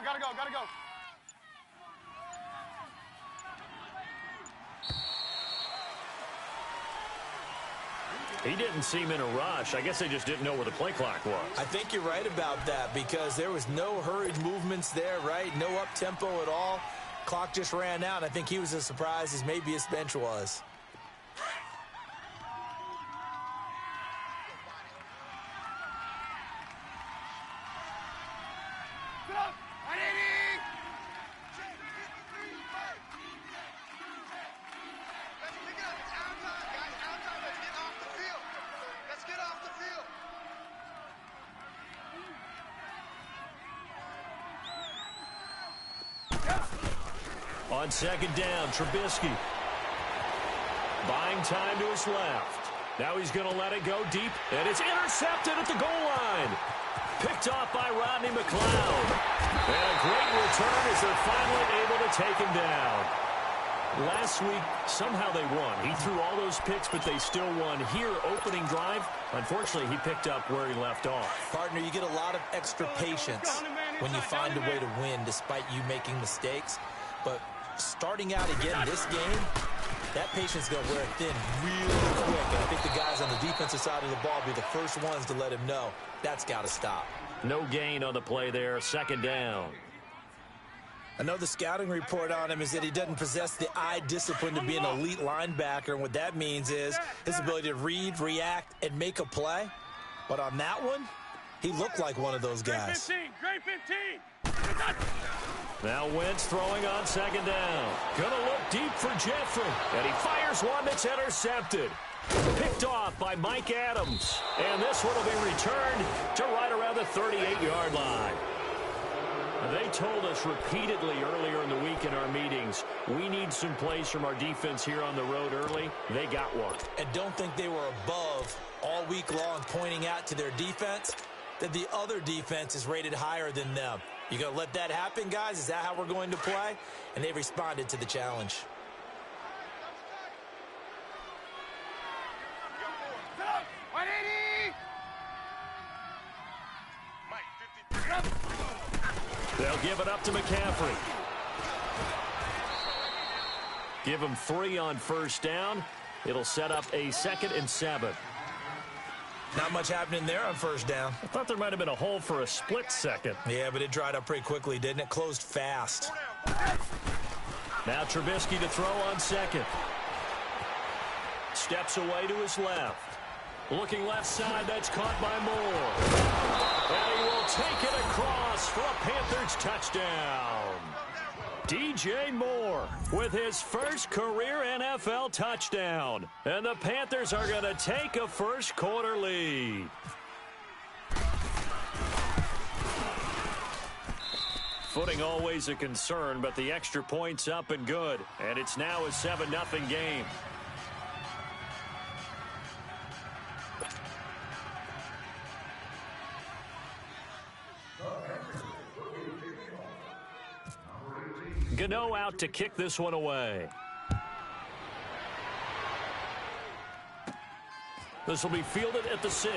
gotta go. He didn't seem in a rush. I guess they just didn't know where the play clock was. I think you're right about that because there was no hurried movements there, right? No up-tempo at all. Clock just ran out. I think he was as surprised as maybe his bench was. On second down, Trubisky. Buying time to his left. Now he's going to let it go deep, and it's intercepted at the goal line. Picked off by Rodney McLeod. And a great return as they're finally able to take him down. Last week, somehow they won. He threw all those picks, but they still won. Here, opening drive, unfortunately, he picked up where he left off. Partner, you get a lot of extra patience when you find a way to win despite you making mistakes. But starting out again this game, that patience is going to wear thin really quick. And I think the guys on the defensive side of the ball will be the first ones to let him know that's got to stop. No gain on the play there, second down. I know the scouting report on him is that he doesn't possess the eye discipline to be an elite linebacker. And what that means is his ability to read, react, and make a play. But on that one, he looked like one of those guys. Great 15. Now Wentz throwing on second down. Gonna look deep for Jeffrey. And he fires one that's intercepted. Picked off by Mike Adams. And this one will be returned to right around the 38-yard line. They told us repeatedly earlier in the week in our meetings, we need some plays from our defense here on the road early. They got one. And don't think they were above all week long pointing out to their defense that the other defense is rated higher than them. You going to let that happen, guys? Is that how we're going to play? And they responded to the challenge. They'll give it up to McCaffrey. Give him 3 on first down. It'll set up a 2nd and 7. Not much happening there on first down. I thought there might have been a hole for a split second. Yeah, but it dried up pretty quickly, didn't it? Closed fast. Now Trubisky to throw on second. Steps away to his left. Looking left side, that's caught by Moore. And he will take it across for a Panthers touchdown. DJ Moore with his first career NFL touchdown. And the Panthers are going to take a first quarter lead. Footing always a concern, but the extra point's up and good. And it's now a 7-0 game. Gano out to kick this one away. This will be fielded at the 6.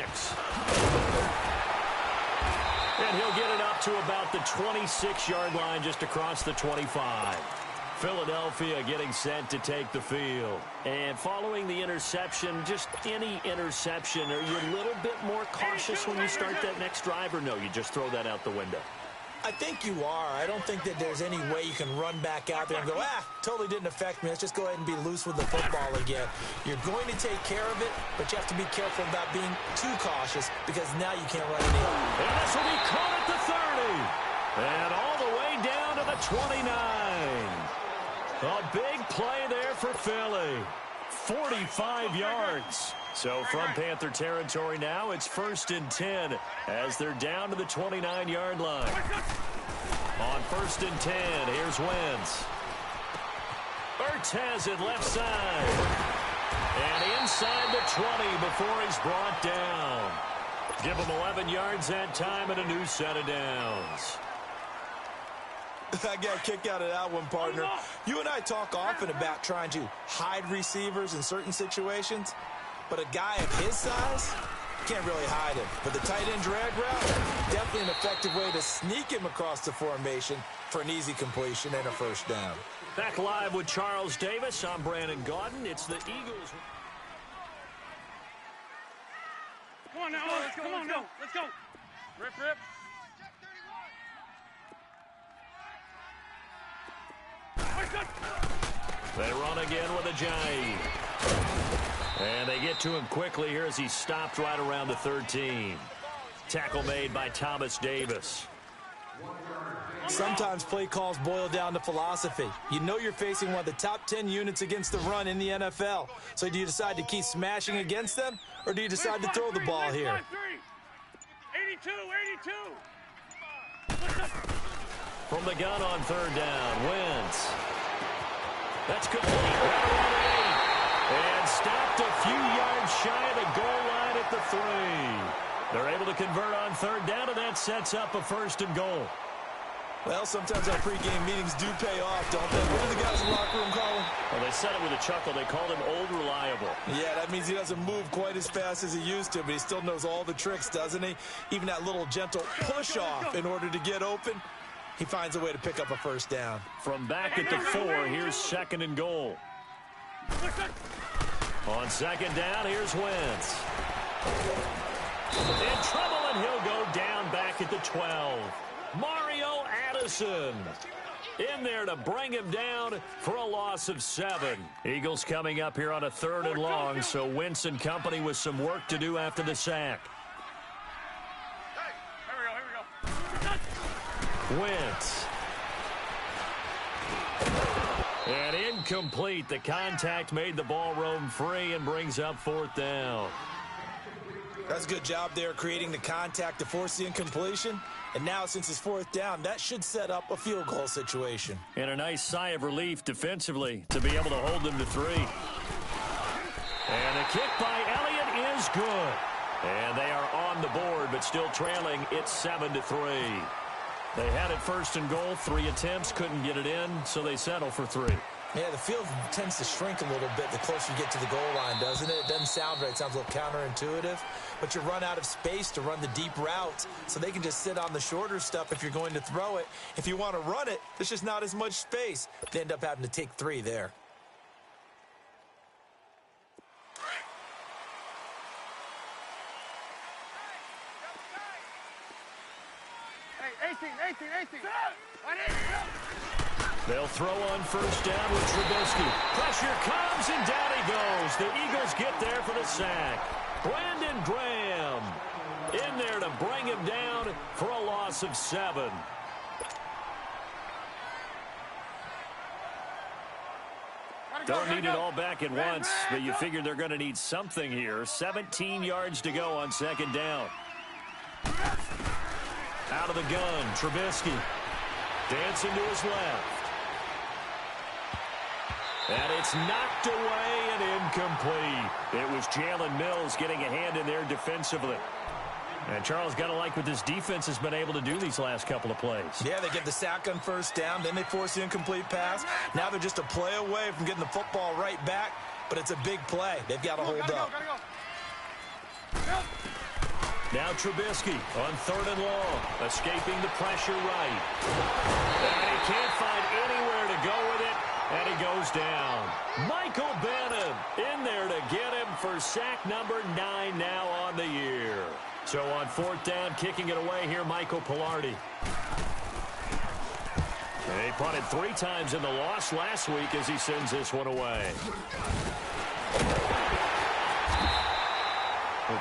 And he'll get it up to about the 26-yard line, just across the 25. Philadelphia getting set to take the field. And following the interception, just any interception, are you a little bit more cautious when you start that next drive, or no, you just throw that out the window? I think you are. I don't think that there's any way you can run back out there and go, totally didn't affect me. Let's just go ahead and be loose with the football again. You're going to take care of it, but you have to be careful about being too cautious because now you can't run it in. And this will be caught at the 30. And all the way down to the 29. A big play there for Philly. 45 yards. So from Panther territory now, it's 1st and 10 as they're down to the 29-yard line. On 1st and 10, here's Wentz. Ertz has it left side. And inside the 20 before he's brought down. Give him 11 yards that time and a new set of downs. I got a kick out of that one, partner. You and I talk often about trying to hide receivers in certain situations. But a guy of his size, Can't really hide him. But the tight end drag route, definitely an effective way to sneak him across the formation for an easy completion and a first down. Back live with Charles Davis. I'm Brandon Gaudin. It's the Eagles. Come on now, let's go, let's go, let's go. Rip, rip. They run again with a J. And they get to him quickly here as he's stopped right around the 13. Tackle made by Thomas Davis. Sometimes play calls boil down to philosophy. You know you're facing one of the top 10 units against the run in the NFL. So do you decide to keep smashing against them, or do you decide to throw the ball here? 82, 82. From the gun on third down, Wentz. That's complete. Right around the 8. And stopped a few yards shy of the goal line at the 3. They're able to convert on third down, and that sets up a 1st and goal. Well, sometimes our pregame meetings do pay off, don't they? What do the guys in the locker room call him? Well, they said it with a chuckle. They called him Old Reliable. Yeah, that means he doesn't move quite as fast as he used to, but he still knows all the tricks, doesn't he? Even that little gentle push-off in order to get open. He finds a way to pick up a first down. From back at the 4, here's 2nd and goal. On 2nd down, here's Wentz. In trouble, and he'll go down back at the 12. Mario Addison in there to bring him down for a loss of 7. Eagles coming up here on a 3rd and long, so Wentz and company with some work to do after the sack. Wentz. And incomplete. The contact made the ball roam free and brings up 4th down. That's a good job there creating the contact to force the incompletion. And now, since it's 4th down, that should set up a field goal situation. And a nice sigh of relief defensively to be able to hold them to 3. And a kick by Elliott is good. And they are on the board, but still trailing. It's 7-3. They had it 1st and goal. 3 attempts, couldn't get it in, so they settle for 3. Yeah, the field tends to shrink a little bit the closer you get to the goal line, doesn't it? It doesn't sound right. It sounds a little counterintuitive. But you run out of space to run the deep routes, so they can just sit on the shorter stuff if you're going to throw it. If you want to run it, there's just not as much space. They end up having to take 3 there. Hey, 18. They'll throw on 1st down with Trubisky. Pressure comes, and down he goes. The Eagles get there for the sack. Brandon Graham in there to bring him down for a loss of 7. Don't need it all back at once, but you figure they're going to need something here. 17 yards to go on 2nd down. Out of the gun, Trubisky. Dancing to his left. And it's knocked away and incomplete. It was Jalen Mills getting a hand in there defensively. And Charles, got to like what this defense has been able to do these last couple of plays. Yeah, they get the sack on 1st down, then they force the incomplete pass. Now they're just a play away from getting the football right back, but it's a big play. They've got to hold up. Now Trubisky on 3rd and long, escaping the pressure right. And he can't find anywhere to go with it, and he goes down. Michael Bannon in there to get him for sack number 9 now on the year. So on 4th down, kicking it away here, Michael Pilardi. And he punted 3 times in the loss last week as he sends this one away.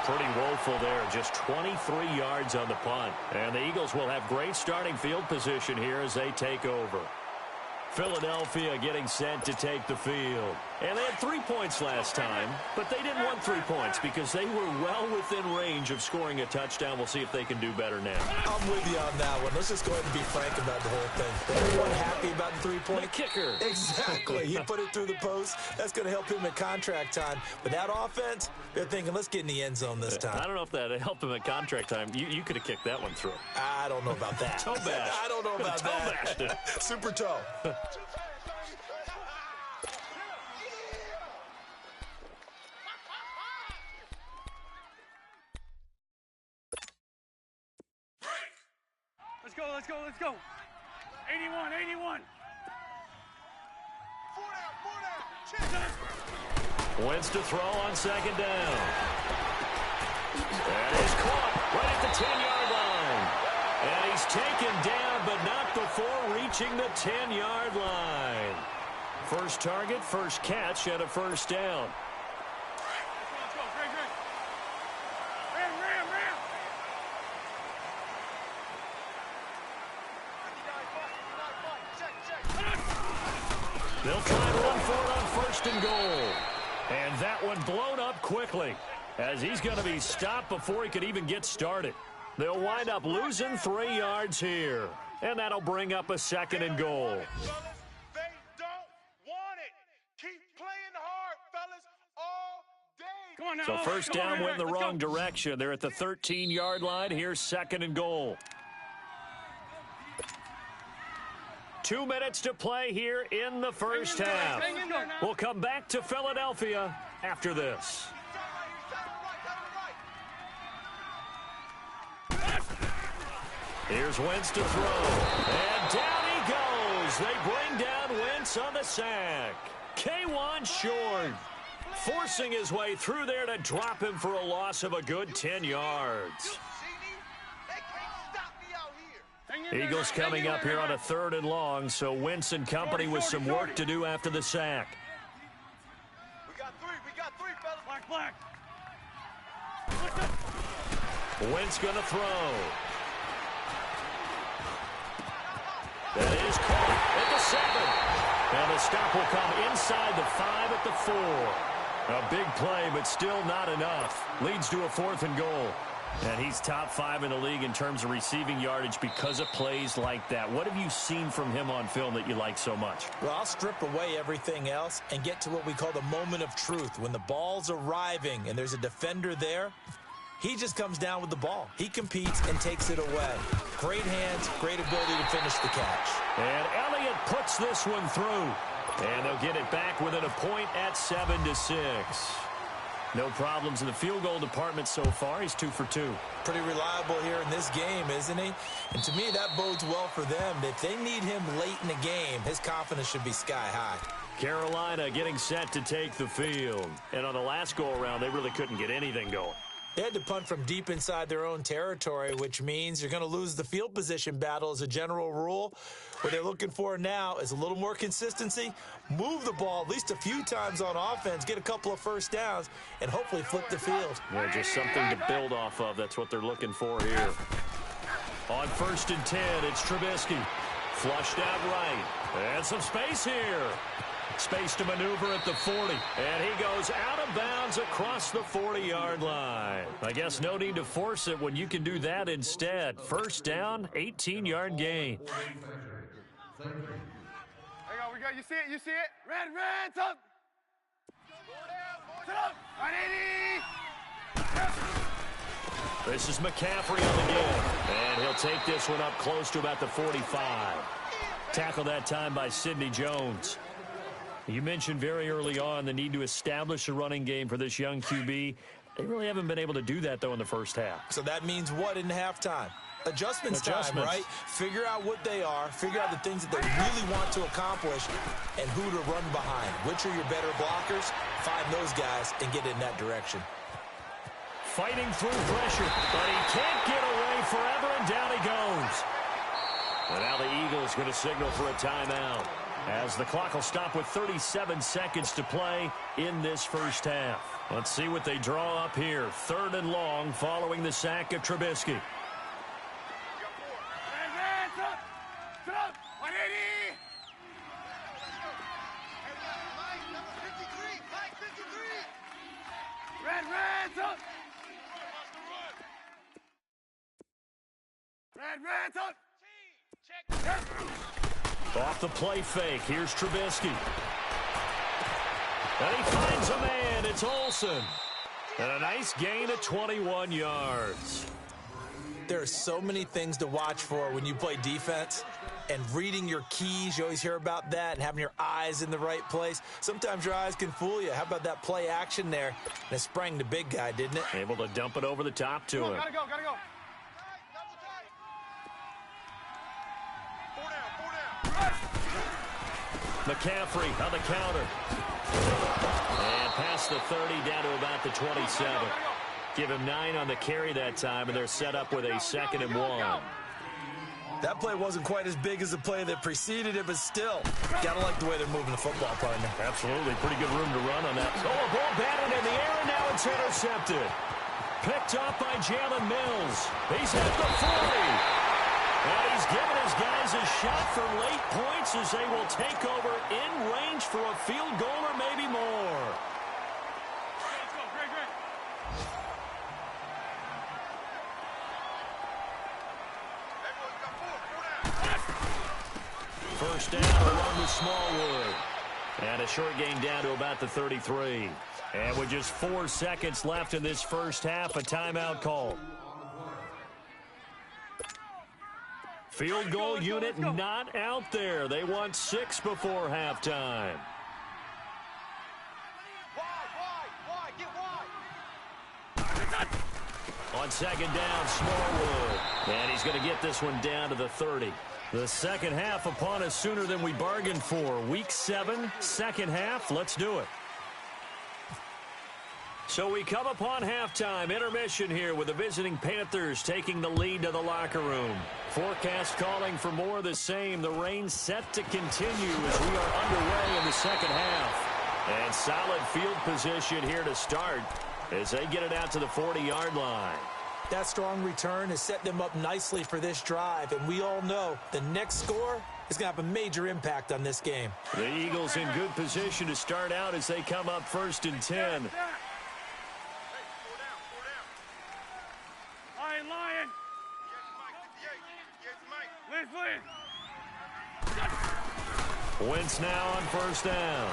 Pretty woeful there. Just 23 yards on the punt. And the Eagles will have great starting field position here as they take over. Philadelphia getting set to take the field. And they had 3 points last time, but they didn't want 3 points because they were well within range of scoring a touchdown. We'll see if they can do better now. I'm with you on that one. Let's just go ahead and be frank about the whole thing. Everyone happy about the 3-point? The kicker. Exactly. He put it through the post. That's going to help him at contract time. But that offense, they're thinking, let's get in the end zone this time. I don't know if that helped him at contract time. You could have kicked that one through. I don't know about that. Toe bash. I don't know about toe that. Bashed it. Super toe. let's go, let's go. 81, 81. 4 down. Wentz to throw on second down. That is caught right at the 10-yard line. And he's taken down, but not before reaching the 10-yard line. First target, first catch, and a first down. Let's go, Greg. Ram. They'll try and run for it on first and goal. And that one blown up quickly, as he's going to be stopped before he could even get started. They'll wind up losing 3 yards here. And that'll bring up a second and goal. They don't want it. Keep playing hard, fellas, all day. Come on now. So first down went in the wrong direction. They're at the 13-yard line. Here's second and goal. 2 minutes to play here in the first half. We'll come back to Philadelphia after this. Here's Wentz to throw. And down he goes. They bring down Wentz on the sack. K1 short. Forcing his way through there to drop him for a loss of a good 10 yards. Eagles coming up here on a 3rd and long, so Wentz and company with some work to do after the sack. We got three, fellas. Black. Wentz going to throw. That is caught at the 7. And the stop will come inside the 5 at the 4. A big play, but still not enough. Leads to a 4th and goal. And he's top 5 in the league in terms of receiving yardage because of plays like that. What have you seen from him on film that you like so much? Well, I'll strip away everything else and get to what we call the moment of truth. When the ball's arriving and there's a defender there, he just comes down with the ball. He competes and takes it away. Great hands, great ability to finish the catch. And Elliott puts this one through. And they'll get it back within a point at 7-6. No problems in the field goal department so far. He's 2 for 2. Pretty reliable here in this game, isn't he? And to me, that bodes well for them. If they need him late in the game, his confidence should be sky high. Carolina getting set to take the field. And on the last go-around, they really couldn't get anything going. They had to punt from deep inside their own territory, which means you're going to lose the field position battle as a general rule. What they're looking for now is a little more consistency, move the ball at least a few times on offense, get a couple of first downs, and hopefully flip the field. Yeah, just something to build off of. That's what they're looking for here. On 1st and 10, it's Trubisky. Flushed out right. And some space here. Space to maneuver at the 40. And he goes out of bounds across the 40-yard line. I guess no need to force it when you can do that instead. First down, 18-yard gain. There you go, we got, you see it? Red, up! Sit up! 180! This is McCaffrey on the give. And he'll take this one up close to about the 45. Tackled that time by Sidney Jones. You mentioned very early on the need to establish a running game for this young QB. They really haven't been able to do that, though, in the first half. So that means what in halftime? Adjustments time, right? Figure out what they are, figure out the things that they really want to accomplish, and who to run behind. Which are your better blockers? Find those guys and get in that direction. Fighting through pressure, but he can't get away forever, and down he goes. And now the Eagles going to signal for a timeout, as the clock will stop with 37 seconds to play in this first half. Let's see what they draw up here. 3rd and long following the sack of Trubisky. Sit up! 180! Red, up! Red, up! Off the play fake, here's Trubisky. And he finds a man, it's Olsen. And a nice gain of 21 yards. There are so many things to watch for when you play defense. And reading your keys, you always hear about that, and having your eyes in the right place. Sometimes your eyes can fool you. How about that play action there? And it sprang the big guy, didn't it? Able to dump it over the top to him. Gotta go. McCaffrey on the counter. And past the 30 down to about the 27. Give him 9 on the carry that time, and they're set up with a 2nd and 1. That play wasn't quite as big as the play that preceded it, but still, gotta like the way they're moving the football, partner. Absolutely. Pretty good room to run on that. Oh, a ball batted in the air, and now it's intercepted. Picked up by Jalen Mills. He's at the 40. And he's given his guys a shot for late points as they will take over in range for a field goal or maybe more. First down along with Smallwood. And a short gain down to about the 33. And with just 4 seconds left in this first half, a timeout call. Field goal unit not out there. They want 6 before halftime. On second down, Smallwood. And he's going to get this one down to the 30. The second half upon us sooner than we bargained for. Week 7, second half. Let's do it. So we come upon halftime, intermission here with the visiting Panthers taking the lead to the locker room. Forecast calling for more of the same. The rain set to continue as we are underway in the second half. And solid field position here to start as they get it out to the 40-yard line. That strong return has set them up nicely for this drive, and we all know the next score is going to have a major impact on this game. The Eagles in good position to start out as they come up 1st and 10. Lion. Wentz now on first down.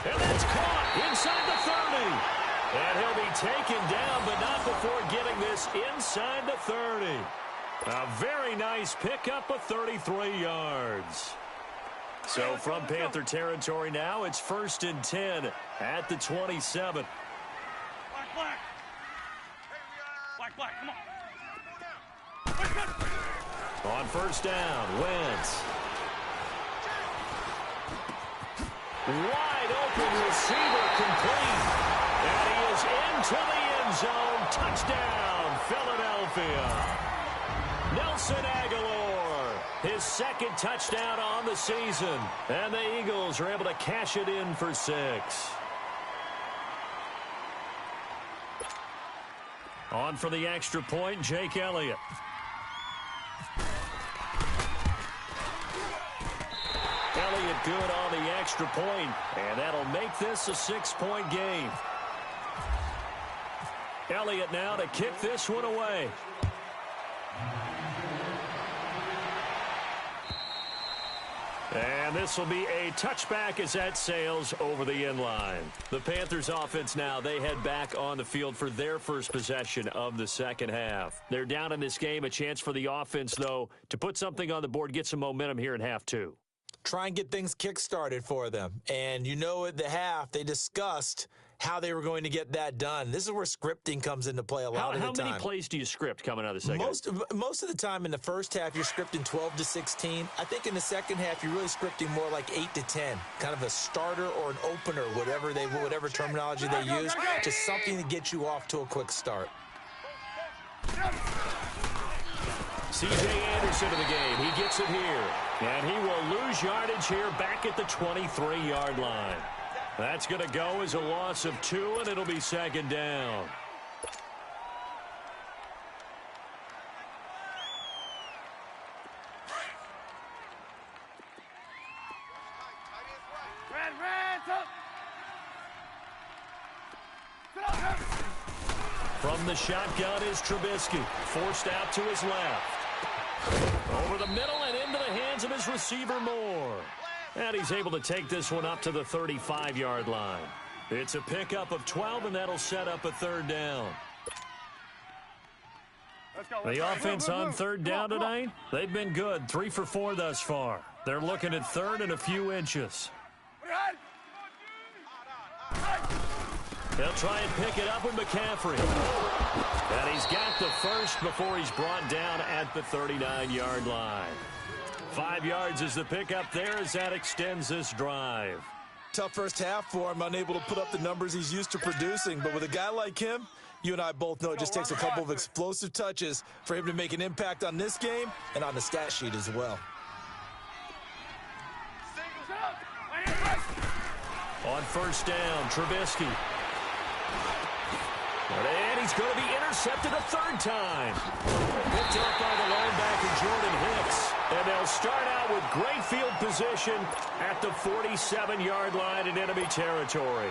And that's caught inside the 30. And he'll be taken down, but not before getting this inside the 30. A very nice pickup of 33 yards. So from Panther territory now, it's 1st and 10 at the 27. Black. Come on. On first down, Wentz. Wide open receiver complete. And he is into the end zone. Touchdown, Philadelphia. Nelson Aguilar, his 2nd touchdown on the season. And the Eagles are able to cash it in for 6. On for the extra point, Jake Elliott. Elliott good on the extra point, and that'll make this a 6-point game. Elliott now to kick this one away. And this will be a touchback as that sails over the end line. The Panthers offense now, they head back on the field for their first possession of the second half. They're down in this game. A chance for the offense, though, to put something on the board, get some momentum here in half 2. Try and get things kick-started for them. And you know at the half, they discussed how they were going to get that done. This is where scripting comes into play a lot of the time. How many plays do you script coming out of the second? Most of the time in the first half, you're scripting 12 to 16. I think in the second half, you're really scripting more like 8 to 10, kind of a starter or an opener, whatever terminology they use, just something to get you off to a quick start. C.J. Anderson in the game. He gets it here. And he will lose yardage here back at the 23-yard line. That's going to go as a loss of 2, and it'll be second down. From the shotgun is Trubisky. Forced out to his left. Over the middle and into the hands of his receiver Moore. And he's able to take this one up to the 35-yard line. It's a pickup of 12, and that'll set up a third down. The offense on third down tonight, they've been good. 3 for 4 thus far. They're looking at third and a few inches. They'll try and pick it up with McCaffrey. And he's got the first before he's brought down at the 39-yard line. 5 yards is the pickup there as that extends this drive. Tough first half for him, unable to put up the numbers he's used to producing. But with a guy like him, you and I both know it just takes a couple of explosive touches for him to make an impact on this game and on the stat sheet as well. On first down, Trubisky. And he's going to be intercepted a third time. Picked up by the linebacker, Jordan Hicks. And they'll start out with great field position at the 47-yard line in enemy territory.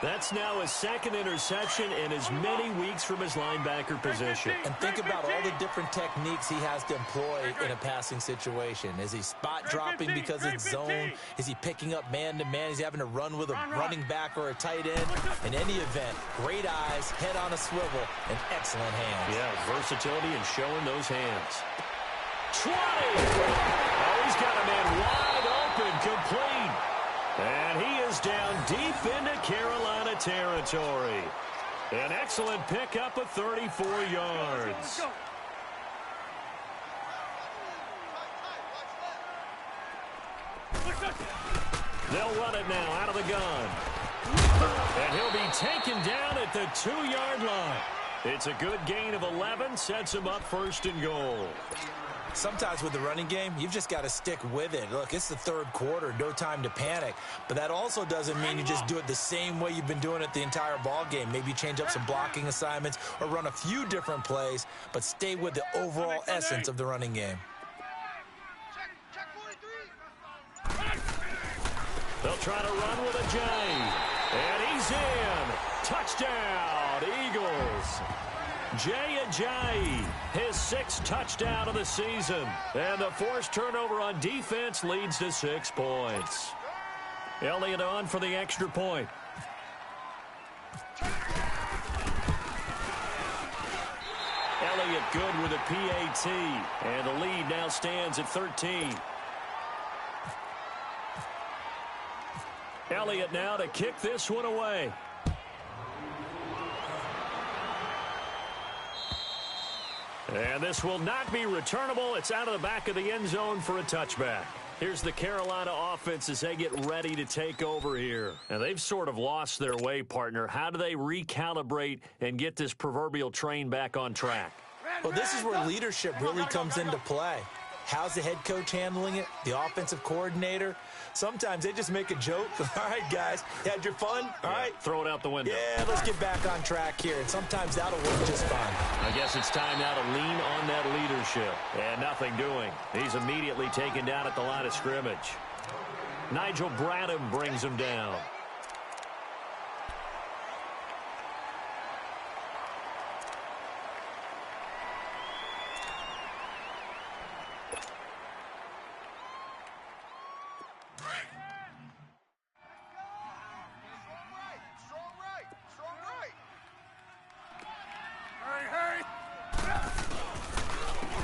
That's now his second interception in as many weeks from his linebacker position. And think about all the different techniques he has to employ in a passing situation. Is he spot dropping because it's zone? Is he picking up man-to-man? Is he having to run with a running back or a tight end? In any event, great eyes, head on a swivel, and excellent hands. Yeah, versatility and showing those hands. 20! Oh, he's got a man wide open, complete. And he is down deep into Carolina territory. An excellent pickup of 34 yards. They'll run it now out of the gun. And he'll be taken down at the 2-yard line. It's a good gain of 11, sets him up first and goal. Sometimes with the running game, you've just got to stick with it. Look, it's the third quarter, no time to panic. But that also doesn't mean you just do it the same way you've been doing it the entire ball game. Maybe change up some blocking assignments or run a few different plays, but stay with the overall essence of the running game. They'll try to run with a J. And he's in. Touchdown, Eagles. Jay Ajayi, his 6th touchdown of the season. And the forced turnover on defense leads to 6 points. Elliott on for the extra point. Elliott good with a PAT. And the lead now stands at 13. Elliott now to kick this one away. And this will not be returnable. It's out of the back of the end zone for a touchback. Here's the Carolina offense as they get ready to take over here. And they've sort of lost their way, partner. How do they recalibrate and get this proverbial train back on track? Well, this is where leadership really comes into play. How's the head coach handling it? The offensive coordinator? Sometimes they just make a joke. All right, guys, you had your fun? All right. Throw it out the window. Yeah, let's get back on track here. And sometimes that'll work just fine. I guess it's time now to lean on that leadership. And nothing doing. He's immediately taken down at the line of scrimmage. Nigel Bradham brings him down.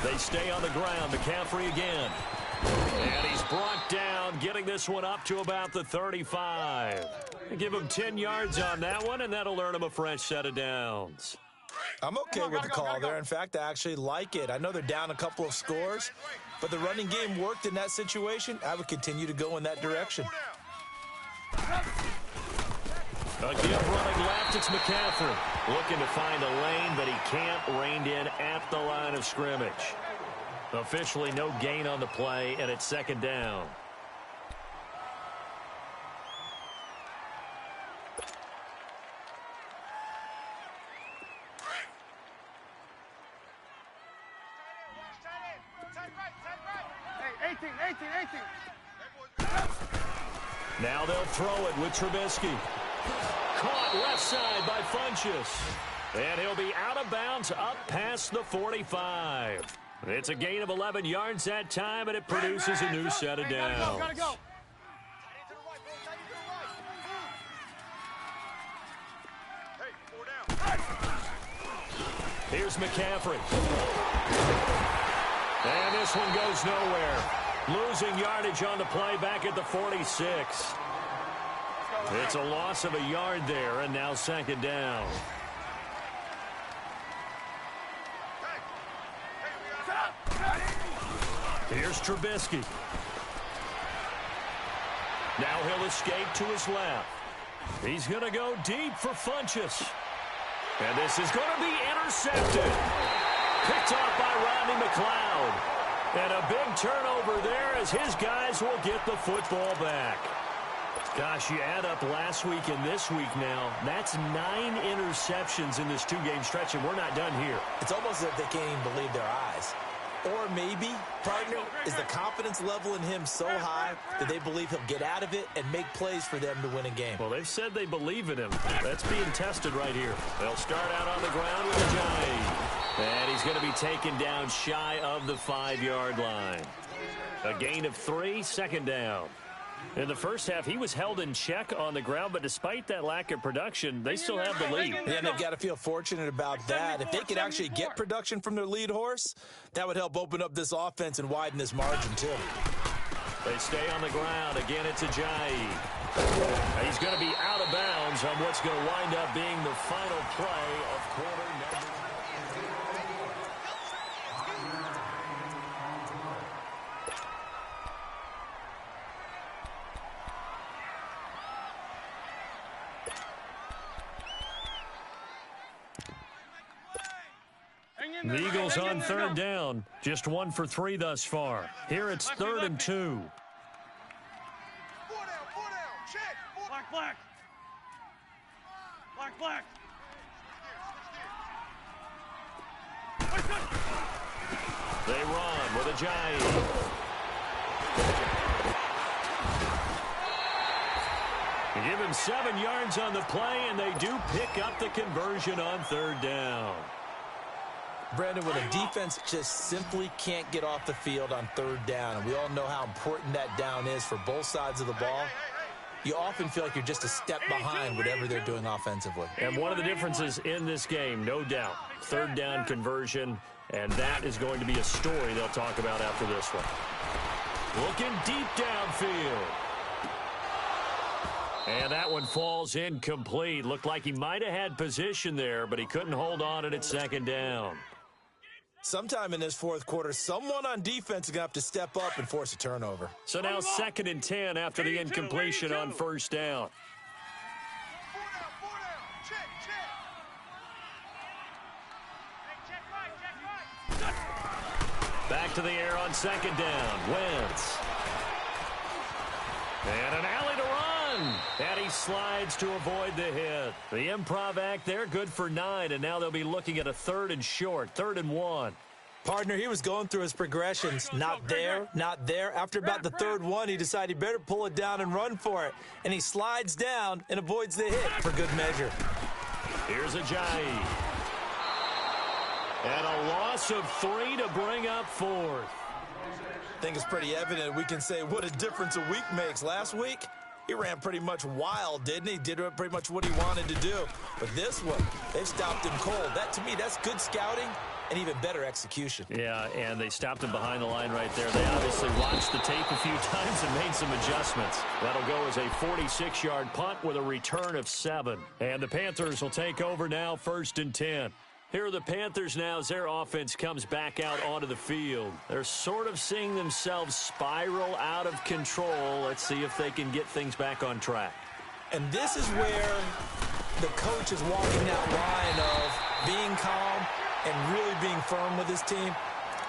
They stay on the ground. McCaffrey again. And he's brought down, getting this one up to about the 35. Give him 10 yards on that one, and that'll earn him a fresh set of downs. I'm okay with the call there. In fact, I actually like it. I know they're down a couple of scores, but the running game worked in that situation. I would continue to go in that direction. Again, running left, it's McCaffrey. Looking to find a lane, but he can't. Reined in at the line of scrimmage. Officially no gain on the play, and it's second down. Hey, 18. Now they'll throw it with Trubisky. Caught left side by Funchess. And he'll be out of bounds up past the 45. It's a gain of 11 yards that time, and it produces a new set of downs. Gotta go. Here's McCaffrey. And this one goes nowhere. Losing yardage on the play back at the 46. It's a loss of a yard there, and now second down. Here's Trubisky. Now he'll escape to his left. He's going to go deep for Funchess. And this is going to be intercepted. Picked off by Rodney McLeod. And a big turnover there as his guys will get the football back. Gosh, you add up last week and this week now, that's 9 interceptions in this 2-game stretch, and we're not done here. It's almost as if they can't even believe their eyes. Or maybe, partner, is the confidence level in him so high that they believe he'll get out of it and make plays for them to win a game. Well, they've said they believe in him. That's being tested right here. They'll start out on the ground with Ajayi. And he's going to be taken down shy of the 5-yard line. A gain of 3, second down. In the first half, he was held in check on the ground, but despite that lack of production, they still have the lead. And they've got to feel fortunate about that. If they could actually get production from their lead horse, that would help open up this offense and widen this margin, too. They stay on the ground. Again, it's Ajayi. He's going to be out of bounds on what's going to wind up being the final play of quarter number. The Eagles on third down. Just 1 for 3 thus far. Here it's 3rd and 2. 4 down, 4 down. Check. Black. They run with Ajayi. Give him 7 yards on the play, and they do pick up the conversion on 3rd down. Brandon, when a defense just simply can't get off the field on 3rd down, and we all know how important that down is for both sides of the ball, you often feel like you're just a step behind whatever they're doing offensively. And one of the differences in this game, no doubt, 3rd down conversion, and that is going to be a story they'll talk about after this one. Looking deep downfield. And that one falls incomplete. Looked like he might have had position there, but he couldn't hold on it at 2nd down. Sometime in this 4th quarter, someone on defense is going to have to step up and force a turnover. So now 2nd and 10 after the incompletion on 1st down. 4 down. Check. Back to the air on 2nd down. Wentz. And an alley to run. And he slides to avoid the hit. The improv act there, good for 9. And now they'll be looking at a 3rd and short, 3rd and 1. Partner, he was going through his progressions. Not there. After about the 3rd one, he decided he better pull it down and run for it. And he slides down and avoids the hit for good measure. Here's Ajayi. And a loss of 3 to bring up 4th. I think it's pretty evident we can say what a difference a week makes. Last week, he ran pretty much wild, didn't he? Did pretty much what he wanted to do. But this one, they've stopped him cold. That, to me, that's good scouting and even better execution. Yeah, and they stopped him behind the line right there. They obviously watched the tape a few times and made some adjustments. That'll go as a 46-yard punt with a return of 7. And the Panthers will take over now, 1st and 10. Here are the Panthers now as their offense comes back out onto the field. They're sort of seeing themselves spiral out of control. Let's see if they can get things back on track. And this is where the coach is walking that line of being calm and really being firm with his team.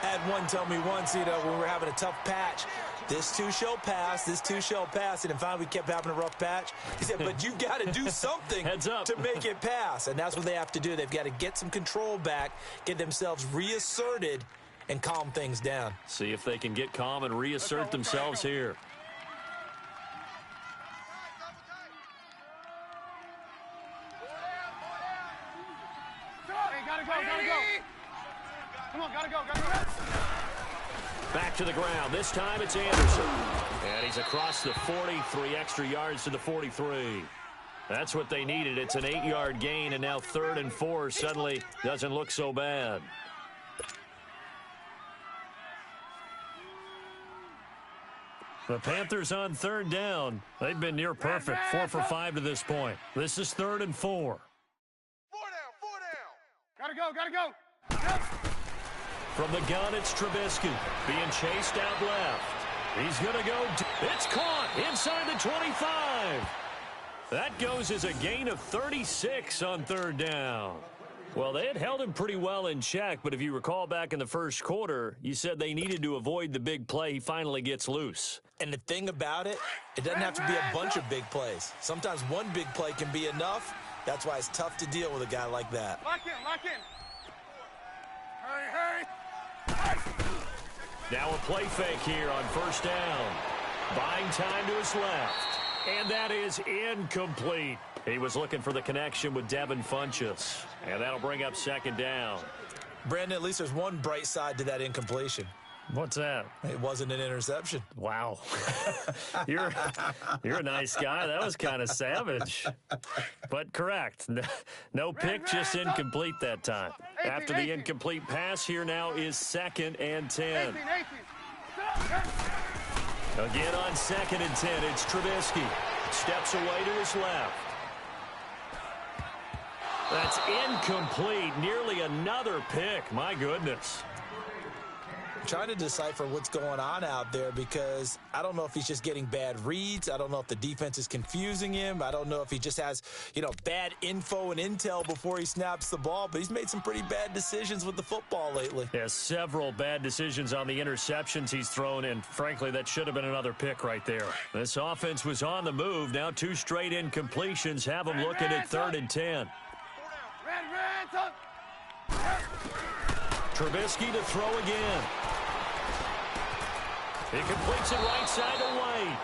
I had one tell me once, when we were having a tough patch, this too shall pass, and then finally we kept having a rough patch. He said, but you've got to do something Heads up. to make it pass, and that's what they have to do. They've got to get some control back, get themselves reasserted, and calm things down. See if they can get calm and reassert themselves here. Hey, gotta go. Come on, gotta go. Back to the ground. This time it's Anderson. And he's across the 40, 3 extra yards to the 43. That's what they needed. It's an 8-yard gain, and now 3rd and 4 suddenly doesn't look so bad. The Panthers on 3rd down. They've been near perfect, 4 for 5 to this point. This is 3rd and 4. 4 down. Gotta go. Yep. From the gun, it's Trubisky being chased out left. He's going to go. It's caught inside the 25. That goes as a gain of 36 on third down. Well, they had held him pretty well in check, but if you recall back in the first quarter, you said they needed to avoid the big play. He finally gets loose. And the thing about it, it doesn't have to be a bunch of big plays. Sometimes one big play can be enough. That's why it's tough to deal with a guy like that. Lock in, lock in. Hurry. Now a play fake here on first down. Buying time to his left. And that is incomplete. He was looking for the connection with Devin Funchess. And that'll bring up second down. Brandon, at least there's one bright side to that incompletion. What's that? It wasn't an interception. Wow. You're a nice guy. That was kind of savage. But correct. No pick, just incomplete that time. After the incomplete pass, here now is 2nd and 10. Again on 2nd and 10, it's Trubisky. Steps away to his left. That's incomplete. Nearly another pick. My goodness. I'm trying to decipher what's going on out there because I don't know if he's just getting bad reads. I don't know if the defense is confusing him. I don't know if he just has, bad info and intel before he snaps the ball. But he's made some pretty bad decisions with the football lately. Yeah, several bad decisions on the interceptions he's thrown, and frankly, that should have been another pick right there. This offense was on the move. Now 2 straight incompletions have him looking at 3rd and 10. Trubisky to throw again. He completes it right side to White.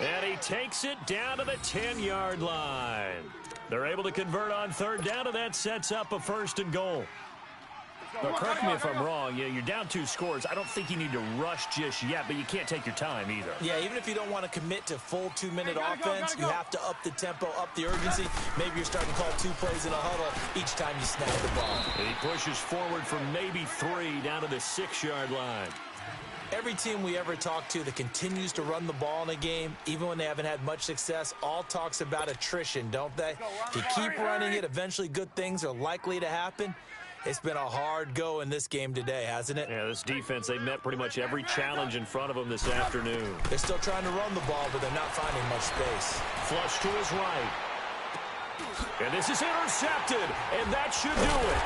And he takes it down to the 10-yard line. They're able to convert on third down, and that sets up a 1st and goal. Now, correct me if I'm wrong. You're down 2 scores. I don't think you need to rush just yet, but you can't take your time either. Yeah, even if you don't want to commit to full 2-minute offense, you have to up the tempo, up the urgency. Maybe you're starting to call 2 plays in a huddle each time you snap the ball. And he pushes forward from maybe 3 down to the 6-yard line. Every team we ever talk to that continues to run the ball in a game, even when they haven't had much success, all talks about attrition, don't they? If you keep running it, eventually good things are likely to happen. It's been a hard go in this game today, hasn't it? Yeah, this defense, they've met pretty much every challenge in front of them this afternoon. They're still trying to run the ball, but they're not finding much space. Flush to his right. And this is intercepted, and that should do it.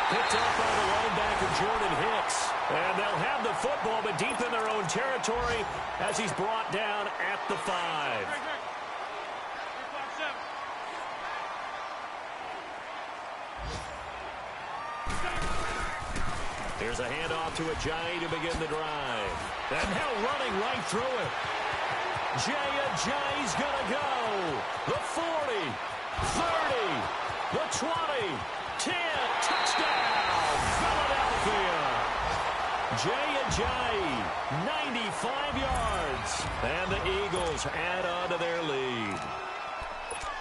Picked up by the linebacker, Jordan Hicks. And they'll have the football, but deep in their own territory as he's brought down at the 5. Here's a handoff to Ajayi to begin the drive. And now running right through it. Ajayi's going to go. The 40, 30, the 20, 10, touchdown, Philadelphia. Ajayi, 95 yards. And the Eagles add on to their lead.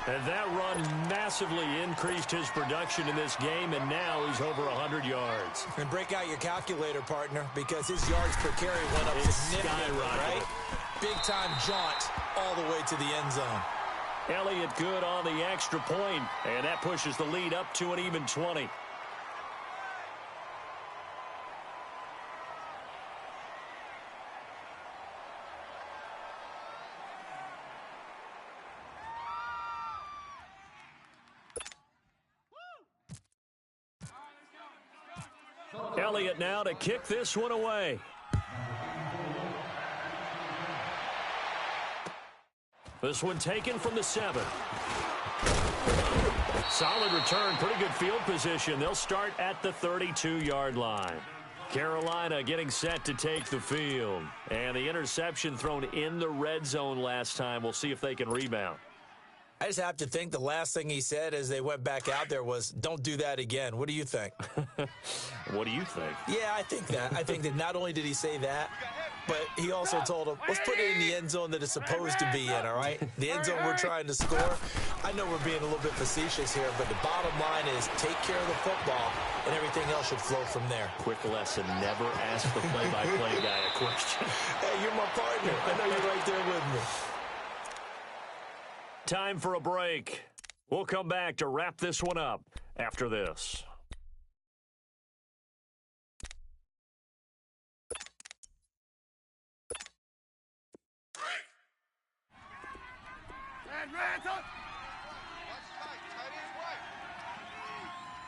And that run massively increased his production in this game, and now he's over 100 yards. And break out your calculator, partner, because his yards per carry went up significantly, right? Big-time jaunt all the way to the end zone. Elliott good on the extra point, and that pushes the lead up to an even 20. Elliott now to kick this one away. This one taken from the 7. Solid return, pretty good field position. They'll start at the 32-yard line. Carolina getting set to take the field. And the interception thrown in the red zone last time. We'll see if they can rebound. I just have to think the last thing he said as they went back out there was, don't do that again. What do you think? What do you think? Yeah, I think that. I think that not only did he say that, but he also told him, let's put it in the end zone that it's supposed to be in, all right? The end zone we're trying to score. I know we're being a little bit facetious here, but the bottom line is take care of the football, and everything else should flow from there. Quick lesson, never ask the play-by-play guy a question. Hey, you're my partner. I know you're right there with me. Time for a break. We'll come back to wrap this one up after this. Red, touch.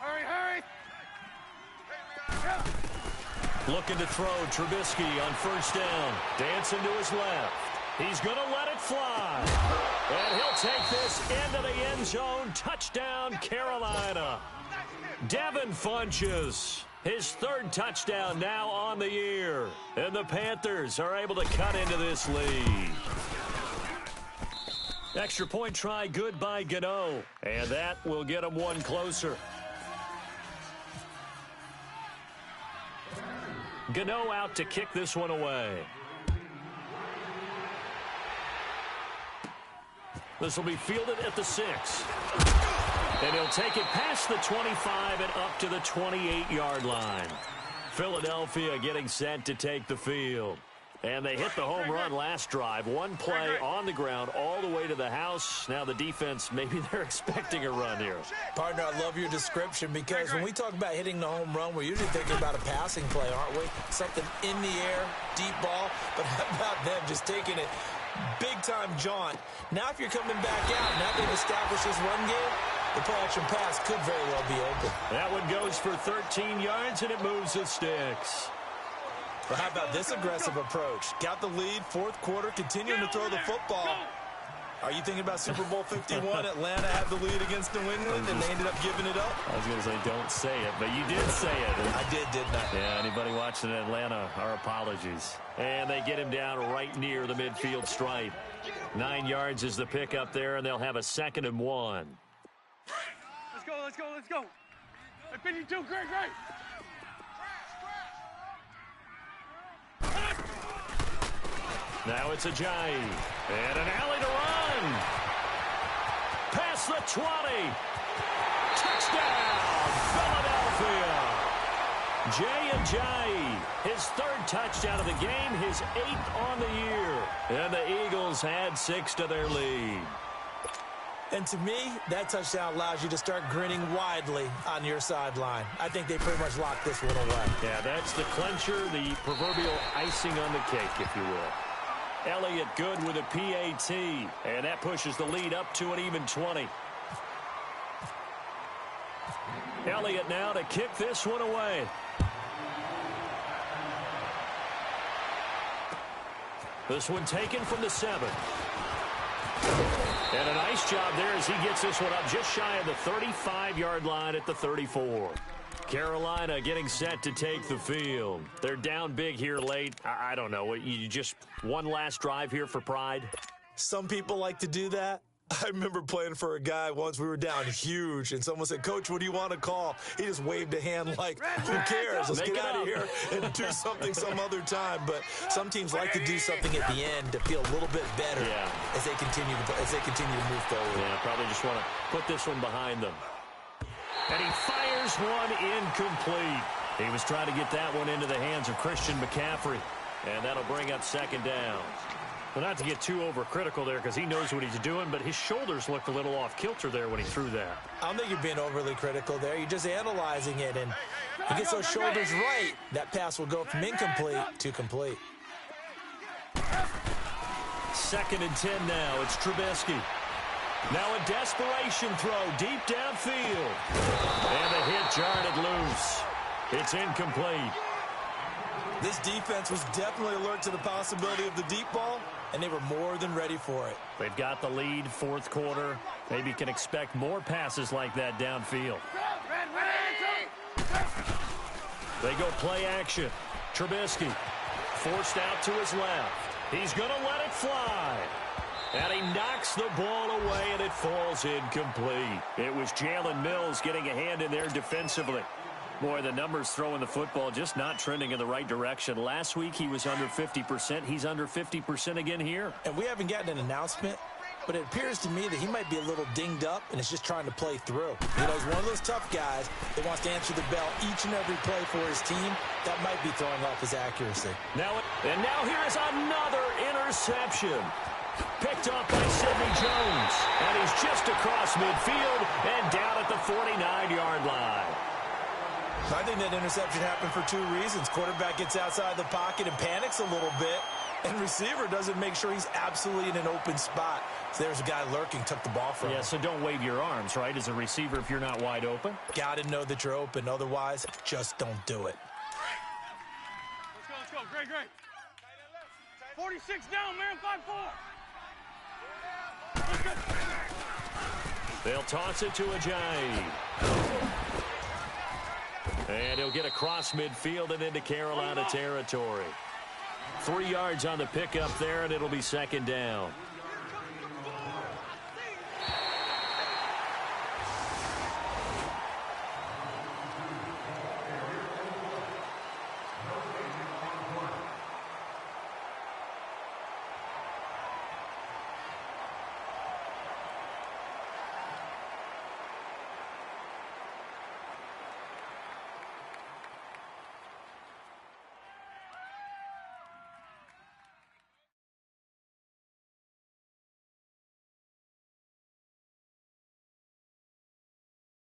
Hurry. Looking to throw Trubisky on first down. Dancing to his left. He's going to let it fly. And he'll take this into the end zone. Touchdown, Carolina. Devin Funches, his third touchdown now on the year. And the Panthers are able to cut into this lead. Extra point try good by Gano. And that will get him one closer. Gano out to kick this one away. This will be fielded at the 6. And he'll take it past the 25 and up to the 28-yard line. Philadelphia getting set to take the field. And they hit the home run last drive. One play on the ground all the way to the house. Now the defense, maybe they're expecting a run here. Partner, I love your description because when we talk about hitting the home run, we're usually thinking about a passing play, aren't we? Something in the air, deep ball. But how about them just taking it big-time jaunt? Now if you're coming back out, now they've established this run game, the play-action pass could very well be open. That one goes for 13 yards, and it moves the sticks. Well, how about this aggressive approach? Got the lead, fourth quarter, continuing to throw the football. Are you thinking about Super Bowl 51? Atlanta had the lead against New England, and they ended up giving it up? I was going to say don't say it, but you did say it. I did, didn't I? Yeah, anybody watching Atlanta, our apologies. And they get him down right near the midfield stripe. 9 yards is the pick up there, and they'll have a 2nd and 1. Let's go. 52, great. Now it's Ajayi. And an alley to run. Past the 20. Touchdown, Philadelphia. Jay Ajayi, his 3rd touchdown of the game, his 8th on the year. And the Eagles add 6 to their lead. And to me, that touchdown allows you to start grinning widely on your sideline. I think they pretty much locked this one away. Yeah, that's the clincher, the proverbial icing on the cake, if you will. Elliott good with a PAT, and that pushes the lead up to an even 20. Elliott now to kick this one away. This one taken from the 7. And a nice job there as he gets this one up just shy of the 35-yard line at the 34. Carolina getting set to take the field. They're down big here late. I don't know. You just one last drive here for pride? Some people like to do that. I remember playing for a guy once. We were down huge, and someone said, "Coach, what do you want to call?" He just waved a hand like, who cares? Let's get out of here and do something some other time. But some teams like to do something at the end to feel a little bit better as they continue to move forward. Yeah, probably just want to put this one behind them. And he fires one incomplete. He was trying to get that one into the hands of Christian McCaffrey. And that'll bring up 2nd down. Well, not to get too overcritical there because he knows what he's doing, but his shoulders looked a little off kilter there when he threw that. I don't think you're being overly critical there. You're just analyzing it, and if he gets those shoulders right, that pass will go from incomplete to complete. 2nd and 10 now. It's Trubisky. Now a desperation throw deep downfield. And the hit jarred it loose. It's incomplete. This defense was definitely alert to the possibility of the deep ball, and they were more than ready for it. They've got the lead, 4th quarter. Maybe can expect more passes like that downfield. They go play action. Trubisky forced out to his left. He's going to let it fly. And he knocks the ball away, and it falls incomplete. It was Jalen Mills getting a hand in there defensively. Boy, the numbers throwing the football just not trending in the right direction. Last week he was under 50%. He's under 50% again here. And we haven't gotten an announcement, but it appears to me that he might be a little dinged up and is just trying to play through. You know, he's one of those tough guys that wants to answer the bell each and every play for his team. That might be throwing off his accuracy. Now here is another interception. Picked up by Sidney Jones. And he's just across midfield and down at the 49-yard line. I think that interception happened for 2 reasons. Quarterback gets outside the pocket and panics a little bit. And receiver doesn't make sure he's absolutely in an open spot. So there's a guy lurking, took the ball from him. Yeah, so don't wave your arms, right, as a receiver if you're not wide open. Got to know that you're open. Otherwise, just don't do it. Let's go. Great. 46 down, man. 5-4. They'll toss it to Ajayi. And he'll get across midfield and into Carolina territory. 3 yards on the pickup there, and it'll be second down.